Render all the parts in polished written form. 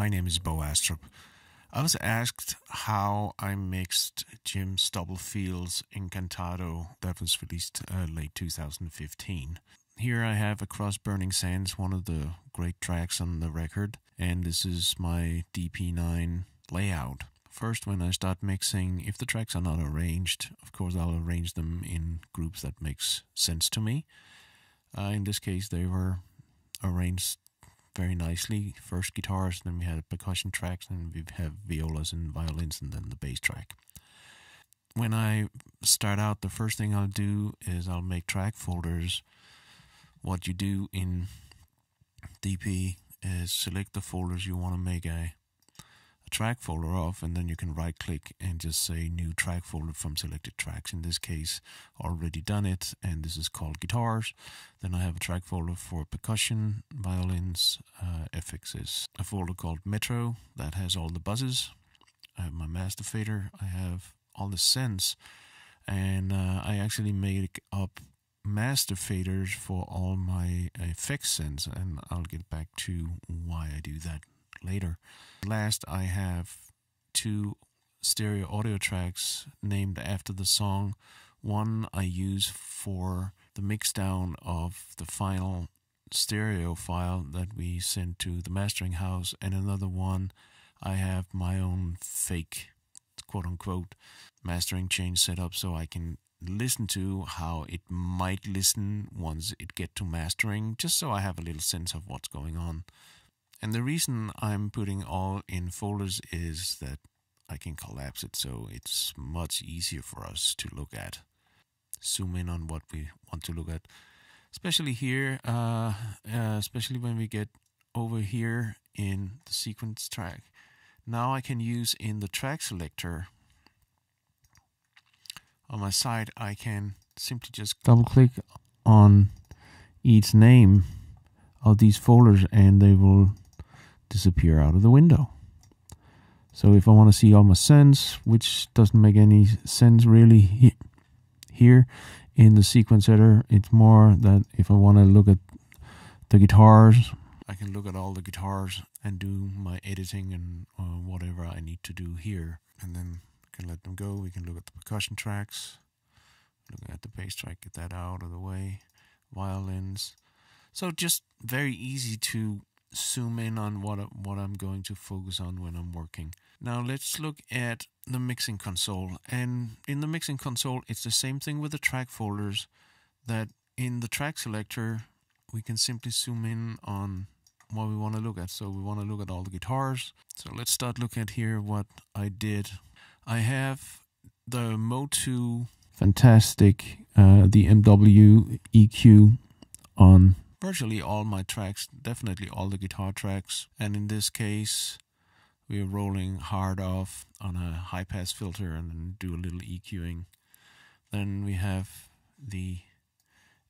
my name is Bo Astrup. I was asked how I mixed Jim Stubblefield's Encantado that was released late 2015. Here I have Across Burning Sands, one of the great tracks on the record, and this is my DP9 layout. First, when I start mixing, if the tracks are not arranged, of course I'll arrange them in groups that makes sense to me. In this case, they were arranged very nicely. First guitars, then we had percussion tracks, and we have violas and violins, and then the bass track. When I start out, the first thing I'll do is I'll make track folders. What you do in DP is select the folders you want to make a track folder of, and then you can right click and just say new track folder from selected tracks. In this case, already done it, and this is called guitars. Then I have a track folder for percussion, violins, FXs. A folder called Metro that has all the buzzes. I have my master fader. I have all the sends, and I actually make up master faders for all my effects sends, and I'll get back to why I do that later. Last, I have two stereo audio tracks named after the song. One I use for the mix down of the final stereo file that we send to the mastering house, and another one I have my own fake, quote-unquote, mastering chain set up so I can listen to how it might listen once it get to mastering, just so I have a little sense of what's going on. And the reason I'm putting all in folders is that I can collapse it, so it's much easier for us to look at. Zoom in on what we want to look at. Especially here, especially when we get over here in the sequence track. Now I can use in the track selector on my side, I can simply just double click on each name of these folders and they will disappear out of the window. So if I want to see all my sends, which doesn't make any sense really here in the sequence editor, it's more that if I want to look at the guitars, I can look at all the guitars and do my editing and whatever I need to do here, and then I can let them go. We can look at the percussion tracks, looking at the bass track, get that out of the way, violins. So just very easy to zoom in on what I'm going to focus on when I'm working. Now let's look at the mixing console. And in the mixing console, it's the same thing with the track folders, that in the track selector, we can simply zoom in on what we want to look at. So we want to look at all the guitars. So let's start looking at here what I did. I have the MOTU fantastic, the MW EQ on virtually all my tracks, definitely all the guitar tracks. And in this case, we are rolling hard off on a high pass filter and then do a little EQing. Then we have the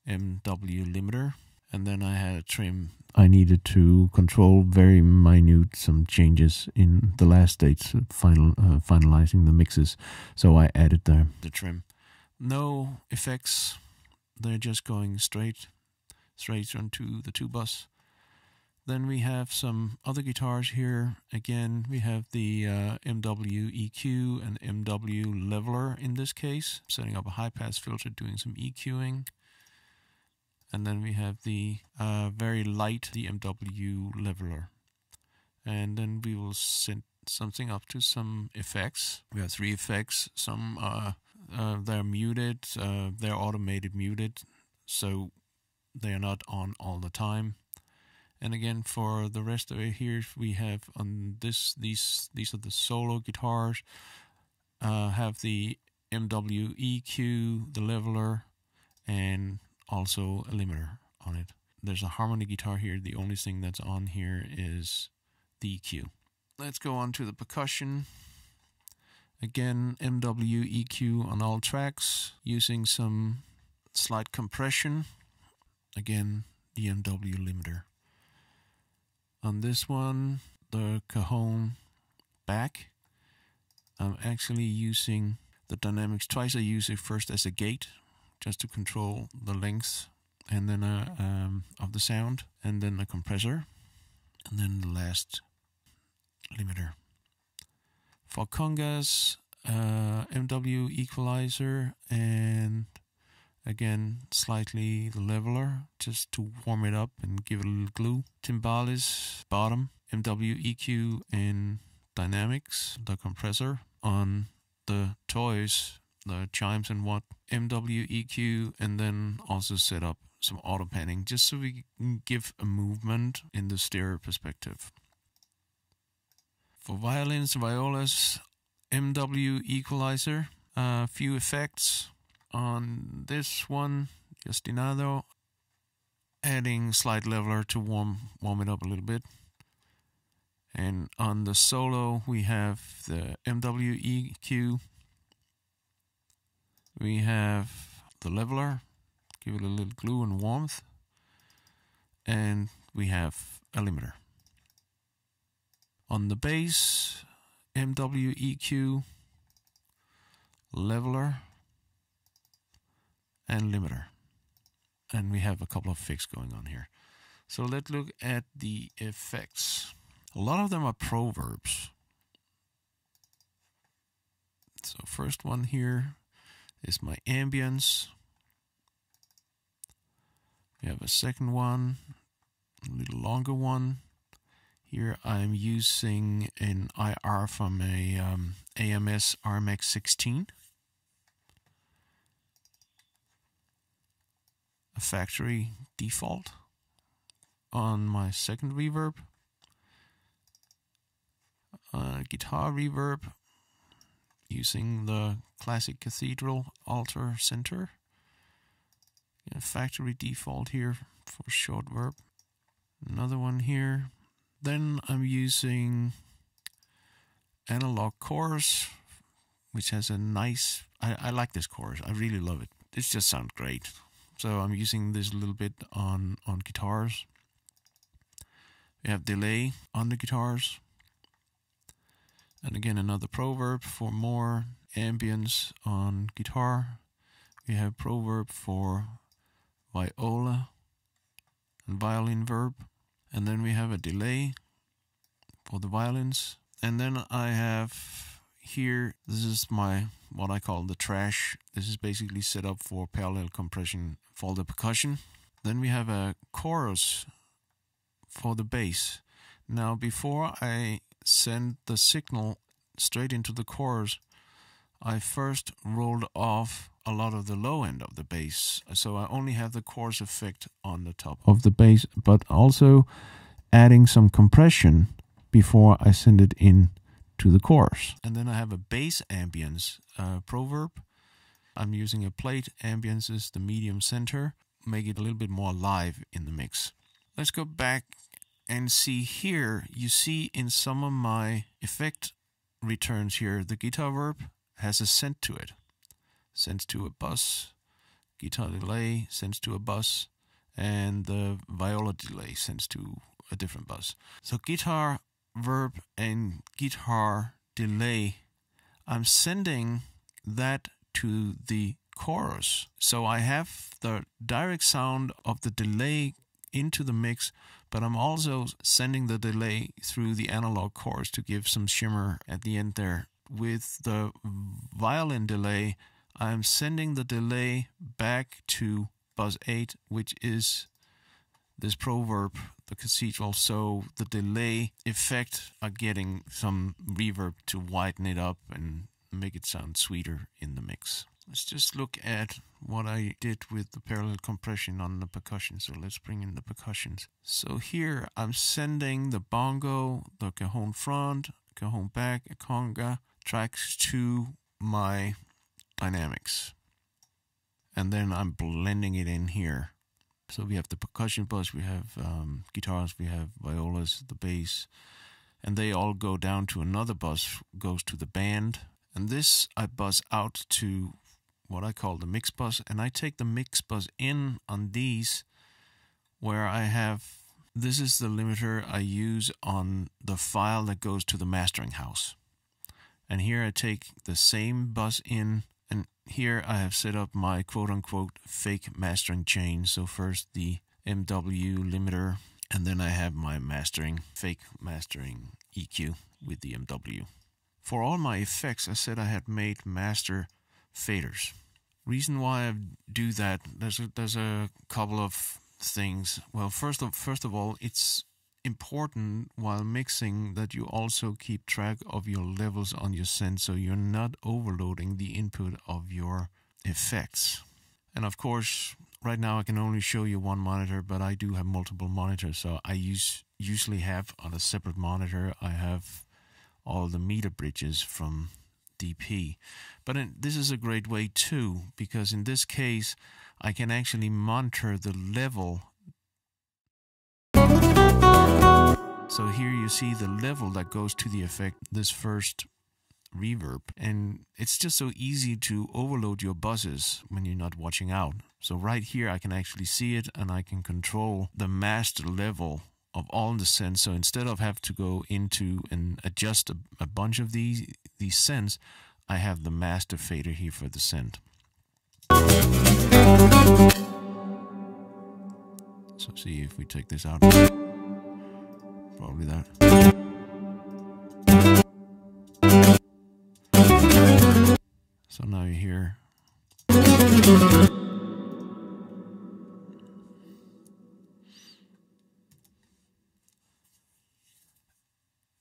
MW Limiter, and then I had a trim. I needed to control very minute some changes in the last stage, finalizing the mixes. So I added the trim. No effects, they're just going straight onto the 2-bus. Then we have some other guitars here. Again, we have the MW EQ and MW Leveler in this case, setting up a high-pass filter, doing some EQing. And then we have the very light, the MW Leveler. And then we will set something up to some effects. We have 3 effects. Some they're muted, they're automated muted, so they are not on all the time. And again, for the rest of it here, we have on these are the solo guitars. Have the MW EQ, the leveler, and also a limiter on it. There's a harmony guitar here. The only thing that's on here is the EQ. Let's go on to the percussion. Again, MW EQ on all tracks, using some slight compression. Again, the MW limiter. On this one, the cajon back, I'm actually using the dynamics twice. I use it first as a gate, just to control the length and then of the sound, and then a compressor, and then the last limiter. For congas, MW equalizer, and again slightly the leveler just to warm it up and give it a little glue. Timbales bottom, MW EQ and dynamics, the compressor. On the toys, the chimes and what, MW EQ, and then also set up some auto panning just so we can give a movement in the stereo perspective. For violins, violas, MW equalizer, a few effects. On this one, Encantado, adding slight leveler to warm it up a little bit. And on the solo, we have the MW EQ. We have the leveler, give it a little glue and warmth. And we have a limiter. On the bass, MW EQ, leveler, and limiter. And we have a couple of effects going on here. So let's look at the effects. A lot of them are proverbs. So first one here is my ambience. We have a second one, a little longer one. Here I'm using an IR from a AMS RMX 16. A factory default on my second reverb. Guitar reverb using the classic Cathedral Altar Center. Factory default here for short verb. Another one here. Then I'm using analog chorus, which has a nice, I like this chorus, I really love it. It just sounds great. So I'm using this a little bit on guitars. We have delay on the guitars. And again, another proverb for more ambience on guitar. We have proverb for viola and violin verb. And then we have a delay for the violins. And then I have here, this is my, what I call the trash. This is basically set up for parallel compression for the percussion. Then we have a chorus for the bass. Now before I send the signal straight into the chorus, I first rolled off a lot of the low end of the bass. So I only have the chorus effect on the top of the bass, but also adding some compression before I send it in to the chorus. And then I have a bass ambience proverb. I'm using a plate. Ambience is the medium center. Make it a little bit more live in the mix. Let's go back and see here. You see in some of my effect returns here, the guitar verb has a send to it. Sends to a bus. Guitar delay sends to a bus. And the viola delay sends to a different bus. So guitar verb and guitar delay, I'm sending that to the chorus. So I have the direct sound of the delay into the mix, but I'm also sending the delay through the analog chorus to give some shimmer at the end there. With the violin delay, I'm sending the delay back to bus 8, which is this proverb, the cathedral. So the delay effect are getting some reverb to whiten it up and make it sound sweeter in the mix. Let's just look at what I did with the parallel compression on the percussion. So let's bring in the percussions. So here I'm sending the bongo, the cajon front, cajon back, a conga tracks to my dynamics. And then I'm blending it in here. So we have the percussion bus, we have guitars, we have violas, the bass, and they all go down to another bus, goes to the band. And this I bus out to what I call the mix bus, and I take the mix bus in on these where I have, this is the limiter I use on the file that goes to the mastering house. And here I take the same bus in, and here I have set up my quote-unquote fake mastering chain. So first the MW limiter And then I have my fake mastering EQ with the MW. For all my effects, I said I had made master faders. Reason why I do that, there's a couple of things. Well, first of all, it's important while mixing that you also keep track of your levels on your send, so you're not overloading the input of your effects. And of course, right now I can only show you one monitor, but I do have multiple monitors, so I usually have on a separate monitor, I have all the meter bridges from DP. But this is a great way too, because in this case I can actually monitor the level. So here you see the level that goes to the effect, this first reverb, and it's just so easy to overload your buses when you're not watching out. So right here I can actually see it, and I can control the master level of all the sends. So instead of have to go into and adjust a bunch of these sends, I have the master fader here for the send. So see if we take this out. Probably that. So now you hear.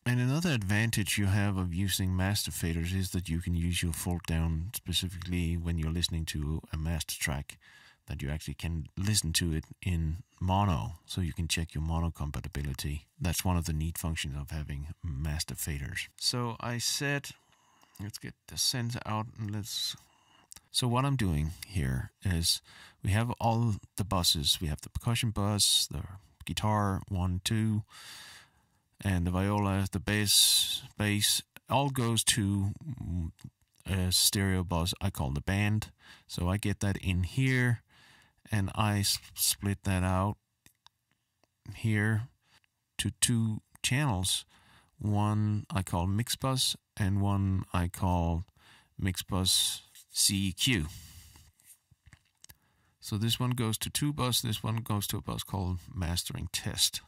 And another advantage you have of using master faders is that you can use your fold down specifically when you're listening to a master track, that you actually can listen to it in mono, so you can check your mono compatibility. That's one of the neat functions of having master faders. So I said, let's get the sends out and so what I'm doing here is we have all the buses. We have the percussion bus, the guitar 1, 2, and the viola, the bass all goes to a stereo bus I call the band. So I get that in here, and I split that out here to 2 channels. One I call mix bus, and one I call mix bus CEQ. So this one goes to 2 bus, this one goes to a bus called mastering test.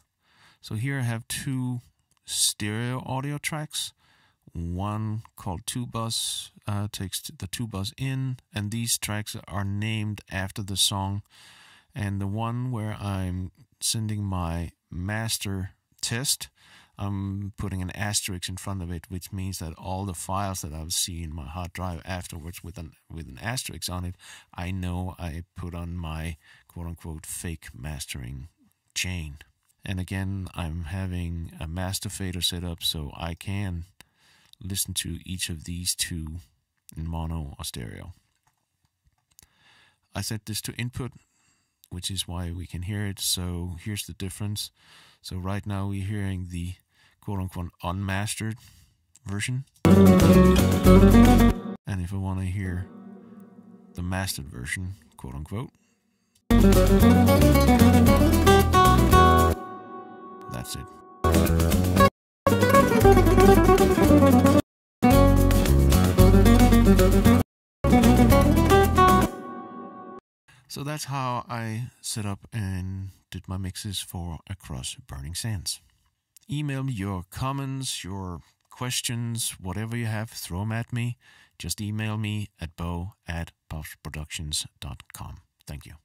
So here I have 2 stereo audio tracks. One called 2 bus takes the 2 bus in, and these tracks are named after the song. And the one where I'm sending my master test, I'm putting an asterisk in front of it, which means that all the files that I'll see in my hard drive afterwards with an asterisk on it, I know I put on my quote-unquote fake mastering chain. And again, I'm having a master fader set up so I can listen to each of these 2 in mono or stereo. I set this to input, which is why we can hear it. So here's the difference. So right now we're hearing the quote-unquote unmastered version. And if I want to hear the mastered version, quote-unquote, that's it. So that's how I set up and did my mixes for Across Burning Sands. Email me your comments, your questions, whatever you have, throw them at me. Just email me at bo@popsproductions.com. Thank you.